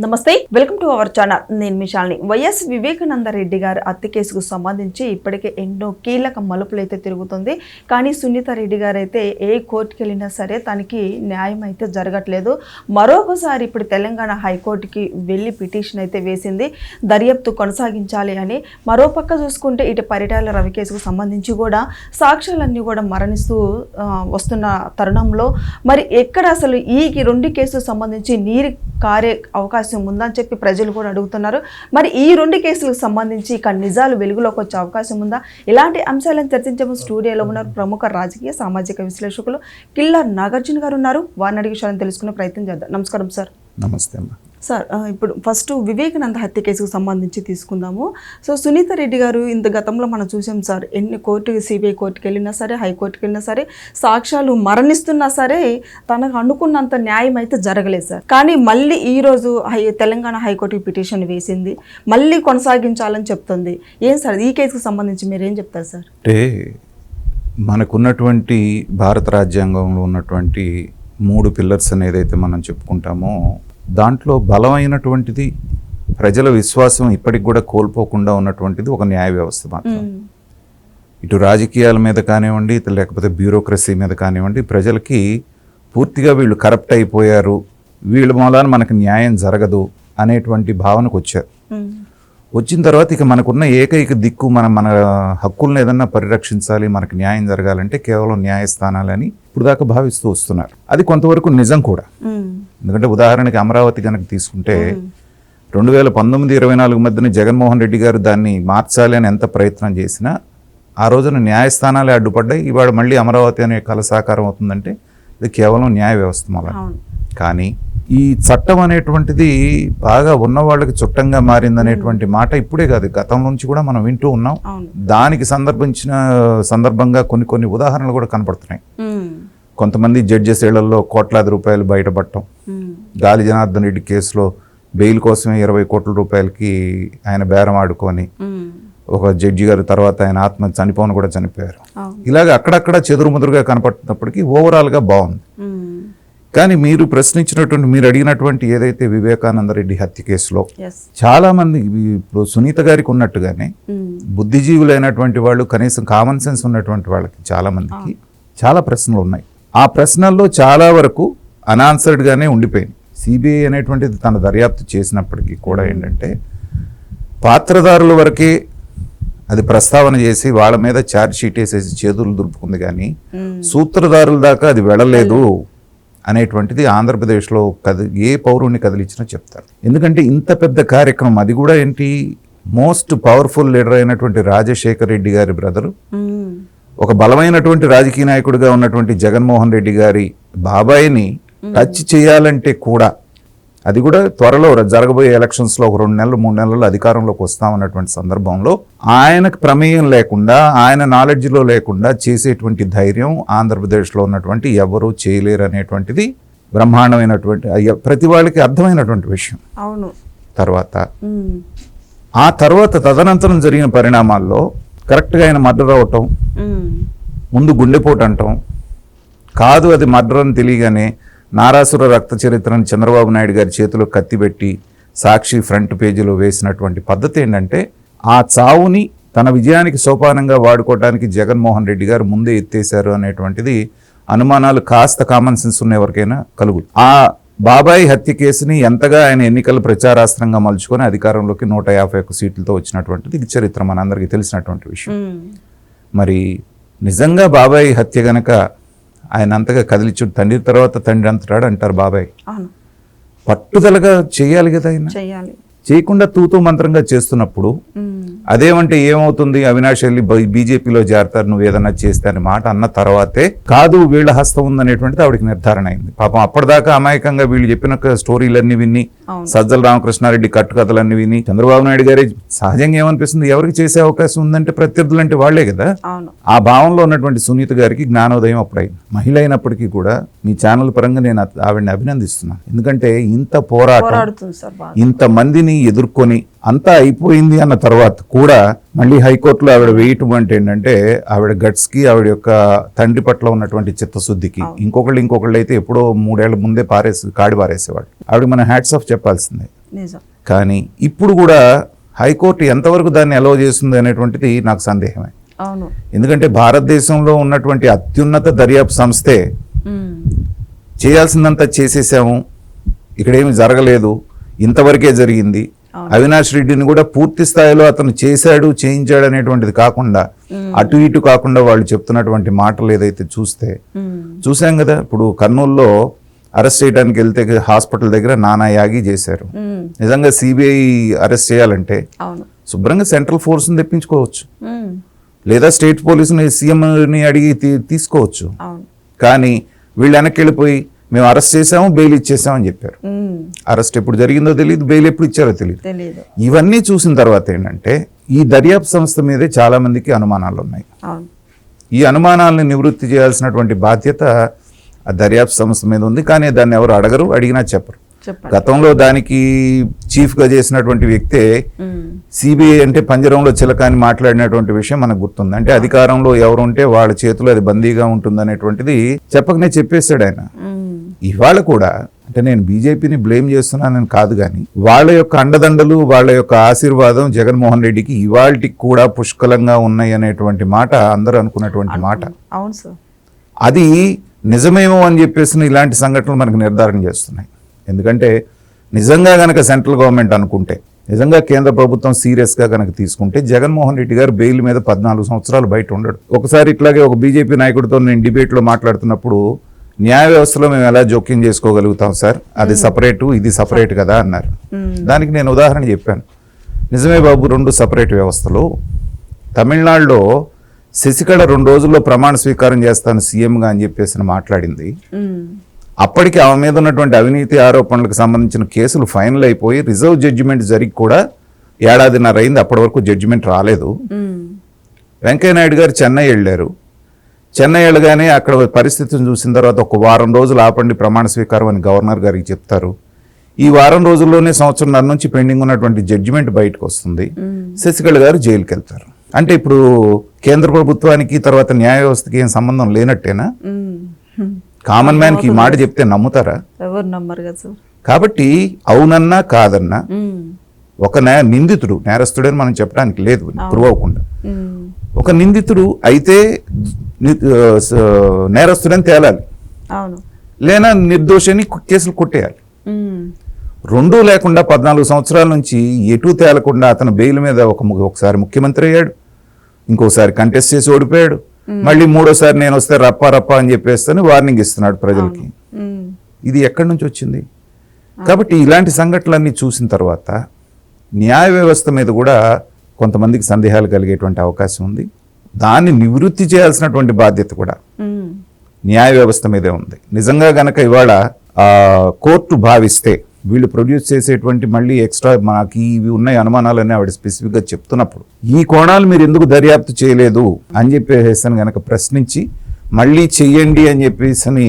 నమస్తే, welcome to our channel. నేను మిషాల్ని. YS Vivekananda Reddy గారి హత్య కేసుకు సంబంధించి ఇప్పటికే ఎన్నో కీలక మలుపులు అయితే తిరుగుతుంది. కానీ సునీత రెడ్డి గారు అయితే ఏ కోర్టుకి వెళ్ళినా సరే తనకి న్యాయం అయితే జరగట్లేదు. మరొకసారి ఇప్పుడు తెలంగాణ హైకోర్టుకి వెళ్ళి పిటిషన్ అయితే వేసింది, దర్యాప్తు కొనసాగించాలి అని. మరోపక్క చూసుకుంటే ఇటు పరిటాల రవి కేసుకు సంబంధించి కూడా సాక్ష్యాలన్నీ కూడా మరణిస్తూ వస్తున్న తరుణంలో మరి ఎక్కడ అసలు ఈ రెండు కేసులకు సంబంధించి నీరు కారే అవకాశం ఉందని చెప్పి ప్రజలు కూడా అడుగుతున్నారు. మరి ఈ రెండు కేసులకు సంబంధించి ఇక నిజాలు వెలుగులోకి వచ్చే అవకాశం ఉందా? ఇలాంటి అంశాలను చర్చించే స్టూడియోలో ఉన్నారు ప్రముఖ రాజకీయ సామాజిక విశ్లేషకులు కిల్లార్ నాగార్జున గారు ఉన్నారు. వారిని అడిగి విషయాలను తెలుసుకునే ప్రయత్నం చేద్దాం. నమస్కారం సార్. నమస్తే అమ్మా. సార్, ఇప్పుడు ఫస్ట్ వివేకానంద హత్య కేసుకు సంబంధించి తీసుకుందాము. సో సునీత రెడ్డి గారు ఇంత గతంలో మనం చూసాం సార్, ఎన్ని కోర్టుకి సిబిఐ కోర్టుకి వెళ్ళినా సరే, హైకోర్టుకి వెళ్ళినా సరే, సాక్ష్యాలు మరణిస్తున్నా సరే తనకు అనుకున్నంత న్యాయం అయితే జరగలేదు సార్. కానీ మళ్ళీ ఈరోజు తెలంగాణ హైకోర్టుకి పిటిషన్ వేసింది, మళ్ళీ కొనసాగించాలని చెప్తుంది. ఏం సార్ ఈ కేసుకు సంబంధించి మీరు ఏం చెప్తారు సార్? అంటే మనకున్నటువంటి భారత రాజ్యాంగంలో ఉన్నటువంటి 3 పిల్లర్స్ అని ఏదైతే మనం చెప్పుకుంటామో దాంట్లో బలమైనటువంటిది, ప్రజల విశ్వాసం ఇప్పటికి కూడా కోల్పోకుండా ఉన్నటువంటిది ఒక న్యాయ వ్యవస్థ మాత్రం. ఇటు రాజకీయాల మీద కానివ్వండి, లేకపోతే బ్యూరోక్రసీ మీద కానివ్వండి, ప్రజలకి పూర్తిగా వీళ్ళు కరప్ట్ అయిపోయారు, వీళ్ళ మూలాన మనకు న్యాయం జరగదు అనేటువంటి భావనకు వచ్చారు. వచ్చిన తర్వాత ఇక మనకున్న ఏకైక దిక్కు మన హక్కులను ఏదన్నా పరిరక్షించాలి, మనకు న్యాయం జరగాలంటే కేవలం న్యాయస్థానాలని ఇప్పుడు దాకా భావిస్తూ వస్తున్నారు. అది కొంతవరకు నిజం కూడా. ఎందుకంటే ఉదాహరణకి అమరావతి కనుక తీసుకుంటే 2019-24 మధ్యన జగన్మోహన్ రెడ్డి గారు దాన్ని మార్చాలి అని ఎంత ప్రయత్నం చేసినా ఆ రోజున న్యాయస్థానాలే అడ్డుపడ్డాయి. ఇవాళ మళ్ళీ అమరావతి అనే కళ సాకారం అవుతుందంటే ఇది కేవలం న్యాయ వ్యవస్థ మూలం. కానీ ఈ చట్టం అనేటువంటిది బాగా ఉన్న వాళ్ళకి చుట్టంగా మారిందనేటువంటి మాట ఇప్పుడే కాదు, గతం నుంచి కూడా మనం వింటూ ఉన్నాం. దానికి సందర్భంగా కొన్ని ఉదాహరణలు కూడా కనపడుతున్నాయి. కొంతమంది జడ్జెస్ ఇళ్లలో కోట్లాది రూపాయలు బయటపడటం, గాలి జనార్దన్ రెడ్డి కేసులో బెయిల్ కోసమే 20 కోట్ల రూపాయలకి ఆయన బేరం ఆడుకొని ఒక జడ్జి గారు తర్వాత ఆయన ఆత్మ చనిపోను కూడా చనిపోయారు. ఇలాగ అక్కడక్కడ చెదురుముదురుగా కనపడుతున్నప్పటికీ ఓవరాల్గా బాగుంది. కానీ మీరు ప్రశ్నించినటువంటి, మీరు అడిగినటువంటి ఏదైతే వివేకానంద రెడ్డి హత్య కేసులో చాలా మంది, ఇప్పుడు సునీత గారికి ఉన్నట్టుగానే బుద్ధిజీవులైనటువంటి వాళ్ళు, కనీసం కామన్ సెన్స్ ఉన్నటువంటి వాళ్ళకి చాలా మందికి చాలా ప్రశ్నలు ఉన్నాయి. ఆ ప్రశ్నల్లో చాలా వరకు అనాన్సర్డ్గానే ఉండిపోయింది. సిబిఐ అనేటువంటిది తన దర్యాప్తు చేసినప్పటికీ కూడా ఏంటంటే పాత్రదారుల వరకే అది ప్రస్తావన చేసి వాళ్ళ మీద ఛార్జ్ షీట్ వేసేసి చేతులు దులుపుకుంది, కానీ సూత్రధారుల దాకా అది వెళ్ళలేదు అనేటువంటిది ఆంధ్రప్రదేశ్లో ఏ పౌరుని కదిలించినా చెప్తారు. ఎందుకంటే ఇంత పెద్ద కార్యక్రమం, అది కూడా ఏంటి, మోస్ట్ పవర్ఫుల్ లీడర్ అయినటువంటి రాజశేఖర్ రెడ్డి గారి బ్రదరు, ఒక బలమైనటువంటి రాజకీయ నాయకుడిగా ఉన్నటువంటి జగన్మోహన్ రెడ్డి గారి బాబాయిని టచ్ చేయాలంటే కూడా, అది కూడా త్వరలో జరగబోయే ఎలక్షన్స్లో ఒక 2 నెలలు 3 నెలల్లో అధికారంలోకి వస్తామన్నటువంటి సందర్భంలో ఆయనకు ప్రమేయం లేకుండా, ఆయన నాలెడ్జ్లో లేకుండా చేసేటువంటి ధైర్యం ఆంధ్రప్రదేశ్లో ఉన్నటువంటి ఎవరూ చేయలేరు అనేటువంటిది బ్రహ్మాండమైనటువంటి, ప్రతి వాళ్ళకి అర్థమైనటువంటి విషయం. అవును. ఆ తర్వాత తదనంతరం జరిగిన పరిణామాల్లో కరెక్ట్గా ఆయన మర్డర్ అవటం, ముందు గుండెపోటు అంటాం, కాదు అది మర్డర్ అని తెలియగానే నారాసుర రక్త చరిత్రను చంద్రబాబు నాయుడు గారి చేతిలో కత్తిపెట్టి సాక్షి ఫ్రంట్ పేజీలో వేసినటువంటి పద్ధతి ఏంటంటే, ఆ చావుని తన విజయానికి సోపానంగా వాడుకోవడానికి జగన్మోహన్ రెడ్డి గారు ముందే ఎత్తేశారు అనేటువంటిది అనుమానాలు కాస్త కామన్ సెన్స్ ఉన్న ఎవరికైనా కలుగుతుంది. ఆ బాబాయి హత్య కేసుని ఎంతగా ఆయన ఎన్నికల ప్రచారాస్త్రంగా మలుచుకొని అధికారంలోకి 151 సీట్లతో వచ్చినటువంటిది ఇది చరిత్ర, మనందరికీ తెలిసినటువంటి విషయం. మరి నిజంగా బాబాయి హత్య గనక ఆయన అంతగా కదిలించు, తండ్రి తర్వాత తండ్రి అంతటాడు అంటారు బాబాయ్, పట్టుదలగా చేయాలి కదా, ఆయన చేయకుండా తూతూ మంత్రంగా చేస్తున్నప్పుడు అదేమంటే ఏమవుతుంది, అవినాష్ వెళ్ళి బీజేపీలో చేరతారు నువ్వు ఏదన్నా చేస్తే అని మాట అన్న తర్వాతే కాదు వీళ్ళ హస్తం ఉందనేటువంటిది ఆవిడకి నిర్ధారణ అయింది. పాపం అప్పటిదాకా అమాయకంగా వీళ్ళు చెప్పిన స్టోరీలన్నీ విని, సజ్జల రామకృష్ణారెడ్డి కట్టుకథలన్నీ విని, చంద్రబాబు నాయుడు గారి సహజంగా ఏమనిపిస్తుంది, ఎవరికి చేసే అవకాశం ఉందంటే ప్రత్యర్థులు అంటే వాళ్లే కదా. ఆ భావంలో ఉన్నటువంటి సునీత గారికి జ్ఞానోదయం అప్పుడైంది. మహిళ అయినప్పటికీ కూడా మీ ఛానల్ పరంగా నేను ఆవిడని అభినందిస్తున్నాను. ఎందుకంటే ఇంత పోరాటం, ఇంతమందిని ఎదుర్కొని అంతా అయిపోయింది అన్న తర్వాత కూడా మళ్ళీ హైకోర్టులో ఆవిడ వేయటం అంటే ఏంటంటే ఆవిడ గట్స్కి, ఆవిడ యొక్క తండ్రి పట్ల ఉన్నటువంటి చిత్తశుద్ధికి. ఇంకొకళ్ళు అయితే ఎప్పుడో 3 ఏళ్ల ముందే కాడి పారేసేవాడు. ఆవిడ మన హ్యాట్స్ ఆఫ్ చెప్పాల్సిందే. నిజం. కానీ ఇప్పుడు కూడా హైకోర్టు ఎంతవరకు దాన్ని అలౌ చేస్తుంది అనేటువంటిది నాకు సందేహమే. అవును. ఎందుకంటే భారతదేశంలో ఉన్నటువంటి అత్యున్నత దర్యాప్తు సంస్థే ఉమ్. చేయాల్సిందంతా చేసేసాము, ఇక్కడేమి జరగలేదు, ఇంతవరకే జరిగింది, అవినాష్ రెడ్డిని కూడా పూర్తి స్థాయిలో అతను చేశాడు చేయించాడు అనేటువంటిది కాకుండా అటు ఇటు కాకుండా వాళ్ళు చెప్తున్నటువంటి మాటలు ఏదైతే చూసాం కదా. ఇప్పుడు కర్నూలులో అరెస్ట్ చేయడానికి వెళ్తే హాస్పిటల్ దగ్గర నానా యాగి చేశారు. నిజంగా సిబిఐ అరెస్ట్ చేయాలంటే శుభ్రంగా సెంట్రల్ ఫోర్స్ని తెప్పించుకోవచ్చు, లేదా స్టేట్ పోలీసుని సీఎంని అడిగి తీసుకోవచ్చు. కానీ వీళ్ళు వెనక్కి వెళ్ళిపోయి మేము అరెస్ట్ చేసాము, బెయిల్ ఇచ్చేసామని చెప్పారు. అరెస్ట్ ఎప్పుడు జరిగిందో తెలియదు, బెయిల్ ఎప్పుడు ఇచ్చారో తెలియదు. ఇవన్నీ చూసిన తర్వాత ఏంటంటే ఈ దర్యాప్తు సంస్థ మీదే చాలా మందికి అనుమానాలు ఉన్నాయి. ఈ అనుమానాలను నివృత్తి చేయాల్సినటువంటి బాధ్యత ఆ దర్యాప్తు సంస్థ మీద ఉంది. కానీ దాన్ని ఎవరు అడగరు, అడిగినా చెప్పరు. గతంలో దానికి చీఫ్గా చేసినటువంటి వ్యక్తే సిబిఐ అంటే పంజరంలో చిలక అని మాట్లాడినటువంటి విషయం మనకు గుర్తుంది. అంటే అధికారంలో ఎవరు ఉంటే వాళ్ళ చేతిలో అది బందీగా ఉంటుందనేటువంటిది చెప్పకనే చెప్పేశాడు ఆయన. ఇవాళ కూడా అంటే నేను బీజేపీని బ్లేమ్ చేస్తున్నానని కాదు, కానీ వాళ్ళ యొక్క అండదండలు వాళ్ళ యొక్క ఆశీర్వాదం జగన్మోహన్ రెడ్డికి ఇవాళకి కూడా పుష్కలంగా ఉన్నాయి అనేటువంటి మాట అందరూ అనుకున్నటువంటి మాట. అవును సార్. అది నిజమేమో అని చెప్పేసి ఇలాంటి సంఘటనలు మనకు నిర్ధారణ చేస్తున్నాయి. ఎందుకంటే నిజంగా గనక సెంట్రల్ గవర్నమెంట్ అనుకుంటే, నిజంగా కేంద్ర ప్రభుత్వం సీరియస్గా కనుక తీసుకుంటే జగన్మోహన్ రెడ్డి గారు బెయిల్ మీద 14 సంవత్సరాలు బయట ఉండడు. ఒకసారి ఇట్లాగే ఒక బీజేపీ నాయకుడితో నేను డిబేట్లో మాట్లాడుతున్నప్పుడు న్యాయ వ్యవస్థలో మేము ఎలా జోక్యం చేసుకోగలుగుతాం సార్, అది సపరేటు ఇది సపరేట్ కదా అన్నారు. దానికి నేను ఉదాహరణ చెప్పాను. నిజమే బాబు, 2 సపరేట్ వ్యవస్థలు. తమిళనాడులో శశికళ 2 రోజుల్లో ప్రమాణ స్వీకారం చేస్తాను సీఎంగా అని చెప్పేసి మాట్లాడింది. అప్పటికి ఆమె మీద ఉన్నటువంటి అవినీతి ఆరోపణలకు సంబంధించిన కేసులు ఫైనల్ అయిపోయి రిజర్వ్ జడ్జిమెంట్ జరిగి కూడా 1.5 ఏళ్ల అయింది, అప్పటి వరకు జడ్జిమెంట్ రాలేదు. వెంకయ్యనాయుడు గారు చెన్నై వెళ్ళారు. చెన్నై వెళ్ళగానే అక్కడ పరిస్థితిని చూసిన తర్వాత ఒక 1 వారం రోజులు ఆపండి ప్రమాణ స్వీకారం అని గవర్నర్ గారికి చెప్తారు. ఈ 1 వారం రోజుల్లోనే 1.5 సంవత్సరం నుంచి పెండింగ్ ఉన్నటువంటి జడ్జిమెంట్ బయటకు వస్తుంది. శశికళ గారు జైలుకి వెళ్తారు. అంటే ఇప్పుడు కేంద్ర ప్రభుత్వానికి తర్వాత న్యాయ వ్యవస్థకి ఏం సంబంధం లేనట్టేనా? కామన్ మ్యాన్ కి ఈ మాట చెప్తే నమ్ముతారా? ఎవరు నమ్మరు కదా సార్. కాబట్టి అవునన్నా కాదన్నా ఒక నిందితుడు నేరస్తుడని మనం చెప్పడానికి లేదు, ప్రూవ్ అవ్వకుండా. ఒక నిందితుడు అయితే నేరస్తుడని తేలాలి, లేనా నిర్దోషని కేసులు కొట్టేయాలి. 2 లేకుండా 14 సంవత్సరాల నుంచి ఎటు తేలకుండా అతను బెయిల్ మీద ఒకసారి ముఖ్యమంత్రి అయ్యాడు, ఇంకోసారి కంటెస్ట్ చేసి ఓడిపోయాడు, మళ్ళీ 3వసారి నేను వస్తే రప్పా రప్పా అని చెప్పేస్తాను వార్నింగ్ ఇస్తున్నాడు ప్రజలకి. ఇది ఎక్కడి నుంచి వచ్చింది? కాబట్టి ఇలాంటి సంఘటనలన్నీ చూసిన తర్వాత న్యాయ వ్యవస్థ మీద కూడా కొంతమందికి సందేహాలు కలిగేటువంటి అవకాశం ఉంది. దాన్ని నివృత్తి చేయాల్సినటువంటి బాధ్యత కూడా న్యాయ వ్యవస్థ మీదే ఉంది. నిజంగా గనక ఇవాళ కోర్టు భావిస్తే వీళ్ళు ప్రొడ్యూస్ చేసేటువంటి మళ్ళీ ఎక్స్ట్రా మనకి ఇవి ఉన్నాయి అనుమానాలన్నీ ఆవిడ స్పెసిఫిక్గా చెప్తున్నప్పుడు ఈ కోణాలు మీరు ఎందుకు దర్యాప్తు చేయలేదు అని చెప్పేసి గనక ప్రశ్నించి మళ్ళీ చెయ్యండి అని చెప్పేసి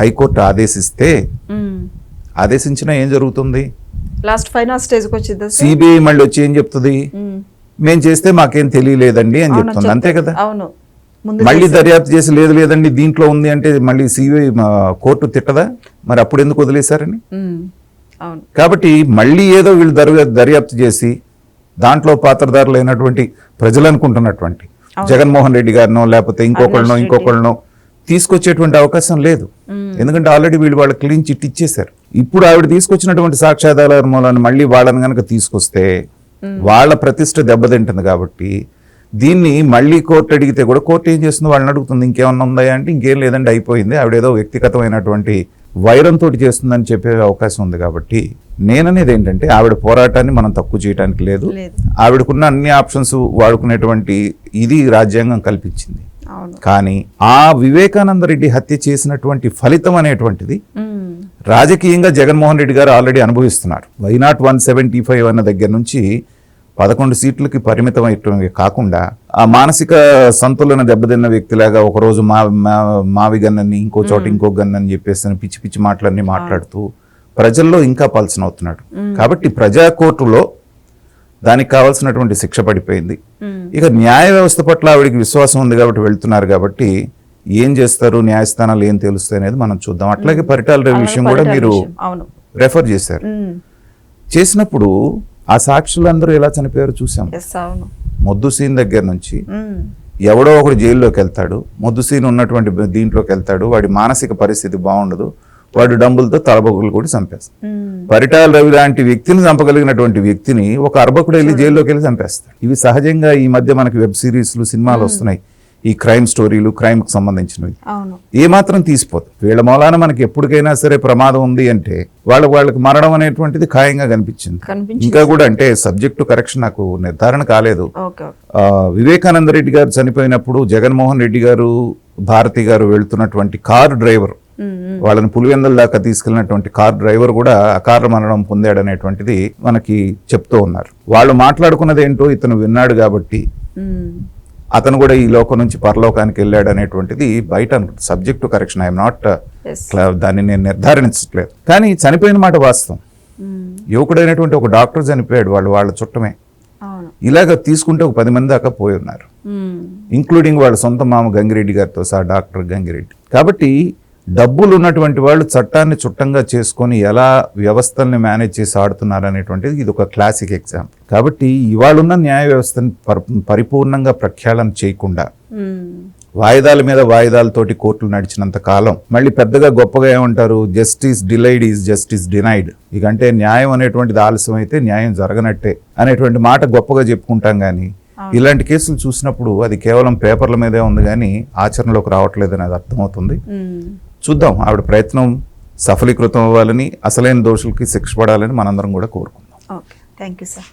హైకోర్టు ఆదేశిస్తే ఆదేశించినా ఏం జరుగుతుంది? లాస్ట్ ఫైనల్ స్టేజ్కి వచ్చింది. సిబిఐ మళ్ళీ వచ్చి ఏం చెప్తుంది? మేము చేస్తే మాకేం తెలియలేదండి అని చెప్తుంది, అంతే కదా. అవును, మళ్ళీ దర్యాప్తు చేసి లేదండి దీంట్లో ఉంది అంటే మళ్ళీ సిబిఐ కోర్టు తిట్టదా? మరి అప్పుడు ఎందుకు వదిలేశారని? కాబట్టి మళ్ళీ ఏదో వీళ్ళు దర్యాప్తు చేసి దాంట్లో పాత్రధారులు అయినటువంటి ప్రజలు అనుకుంటున్నటువంటి జగన్మోహన్ రెడ్డి గారినో లేకపోతే ఇంకొకళ్ళనో తీసుకొచ్చేటువంటి అవకాశం లేదు. ఎందుకంటే ఆల్రెడీ వీళ్ళు వాళ్ళ క్లీన్ చిట్ ఇచ్చేశారు. ఇప్పుడు ఆవిడ తీసుకొచ్చినటువంటి సాక్ష్యాధారాల మూలాన్ని మళ్ళీ వాళ్ళని కనుక తీసుకొస్తే వాళ్ళ ప్రతిష్ట దెబ్బతింటుంది. కాబట్టి దీన్ని మళ్ళీ కోర్టు అడిగితే కూడా కోర్టు ఏం చేస్తుంది? వాళ్ళని అడుగుతుంది ఇంకేమన్నా ఉందా అంటే ఇంకేం లేదండి అయిపోయింది, ఆవిడేదో వ్యక్తిగతమైనటువంటి వైరంతో చేస్తుందని చెప్పే అవకాశం ఉంది. కాబట్టి నేననేది ఏంటంటే ఆవిడ పోరాటాన్ని మనం తక్కువ చేయడానికి లేదు. ఆవిడకున్న అన్ని ఆప్షన్స్ వాడుకునేటువంటి ఇది రాజ్యాంగం కల్పించింది. కానీ ఆ వివేకానంద రెడ్డి హత్య చేసినటువంటి ఫలితం అనేటువంటిది రాజకీయంగా జగన్మోహన్ రెడ్డి గారు ఆల్రెడీ అనుభవిస్తున్నారు. వైనాట్ 175 అన్న దగ్గర నుంచి 11 సీట్లకి పరిమితం అయ్యే కాకుండా ఆ మానసిక సంతులన దెబ్బతిన్న వ్యక్తిలాగా ఒకరోజు మావి గన్నని ఇంకో చోట ఇంకో గన్నని చెప్పేసి పిచ్చి పిచ్చి మాటలన్నీ మాట్లాడుతూ ప్రజల్లో ఇంకా పలచనవుతున్నాడు. కాబట్టి ప్రజా కోర్టులో దానికి కావాల్సినటువంటి శిక్ష పడిపోయింది. ఇక న్యాయ వ్యవస్థ పట్ల ఆవిడికి విశ్వాసం ఉంది కాబట్టి వెళ్తున్నారు. కాబట్టి ఏం చేస్తారు, న్యాయస్థానాలు ఏం తెలుస్తాయి అనేది మనం చూద్దాం. అట్లాగే పరిటాల రవి విషయం కూడా మీరు రెఫర్ చేశారు. చేసినప్పుడు ఆ సాక్షులందరూ ఎలా చనిపోయారు చూసాం. ఎస్, అవును. మొద్దు సీన్ దగ్గర నుంచి మ్మ్. ఎవడో ఒకడు జైల్లోకి వెళ్తాడు, మొద్దు సీన్ ఉన్నటువంటి దీంట్లోకి వెళ్తాడు, వాడి మానసిక పరిస్థితి బాగుండదు, వాడు డంబులతో తలబొగ్గులు కూడా చంపేస్తాడు. మ్మ్. పరిటాల రవి లాంటి వ్యక్తిని చంపగలిగినటువంటి వ్యక్తిని ఒక అర్భకుడు వెళ్ళి జైల్లోకి వెళ్ళి చంపేస్తాడు. ఇవి సహజంగా ఈ మధ్య మనకి వెబ్ సిరీస్లు, సినిమాలు వస్తున్నాయి, ఈ క్రైమ్ స్టోరీలు, క్రైమ్కి సంబంధించినవి. అవును. ఏమాత్రం తీసిపోదు. వీళ్ళ మూలాన మనకి ఎప్పటికైనా సరే ప్రమాదం ఉంది అంటే వాళ్ళకి మరణం అనేటువంటిది ఖాయంగా కనిపించింది. ఇంకా కూడా అంటే సబ్జెక్టు కరెక్షన్ నాకు నిర్ధారణ కాలేదు. ఓకే. వివేకానంద రెడ్డి గారు చనిపోయినప్పుడు జగన్మోహన్ రెడ్డి గారు, భారతి గారు వెళ్తున్నటువంటి కారు డ్రైవర్, మ్మ్. వాళ్ళని పులివెందుల దాకా తీసుకెళ్ళినటువంటి కార్ డ్రైవర్ కూడా అకార మరణం పొందాడనేటువంటిది మనకి చెప్తూ ఉన్నారు. వాళ్ళు మాట్లాడుకున్నది ఏంటో ఇతను విన్నాడు కాబట్టి మ్మ్. అతను కూడా ఈ లోకం నుంచి పరలోకానికి వెళ్ళాడు అనేటువంటిది బయట సబ్జెక్టు కరెక్షన్. ఐఎమ్ నాట్ ఎస్. దాన్ని నేను నిర్ధారించట్లేదు, కానీ చనిపోయిన మాట వాస్తవం. మ్మ్. యువకుడైనటువంటి ఒక డాక్టర్ చనిపోయాడు, వాళ్ళ చుట్టమే. అవును. ఇలాగ తీసుకుంటే ఒక 10 మంది దాకా పోయి ఉన్నారు, మ్మ్. ఇంక్లూడింగ్ వాళ్ళ సొంత మామ గంగిరెడ్డి గారితో సహా, డాక్టర్ గంగిరెడ్డి. కాబట్టి డబ్బులు ఉన్నటువంటి వాళ్ళు చట్టాన్ని చుట్టంగా చేసుకొని ఎలా వ్యవస్థల్ని మేనేజ్ చేసి ఆడుతున్నారు అనేటువంటిది ఇది ఒక క్లాసిక్ ఎగ్జాంపుల్. కాబట్టి ఇవాళ ఉన్న న్యాయ వ్యవస్థను పరిపూర్ణంగా ప్రక్షాళన చేయకుండా మ్మ్. వాయిదాల మీద వాయిదాలతోటి కోర్టులు నడిచినంత కాలం మళ్ళీ పెద్దగా గొప్పగా ఏమంటారు, justice delayed is justice denied. ఇక అంటే న్యాయం అనేటువంటిది ఆలస్యం అయితే న్యాయం జరగనట్టే అనేటువంటి మాట గొప్పగా చెప్పుకుంటాం, కానీ ఇలాంటి కేసులు చూసినప్పుడు అది కేవలం పేపర్ల మీదే ఉంది కానీ ఆచరణలోకి రావట్లేదు అనేది అర్థమవుతుంది. మ్మ్. చూద్దాం, ఆవిడ ప్రయత్నం సఫలీకృతం అవ్వాలని, అసలైన దోషులకి శిక్ష పడాలని మనందరం కూడా కోరుకుందాం. Okay, thank you sir.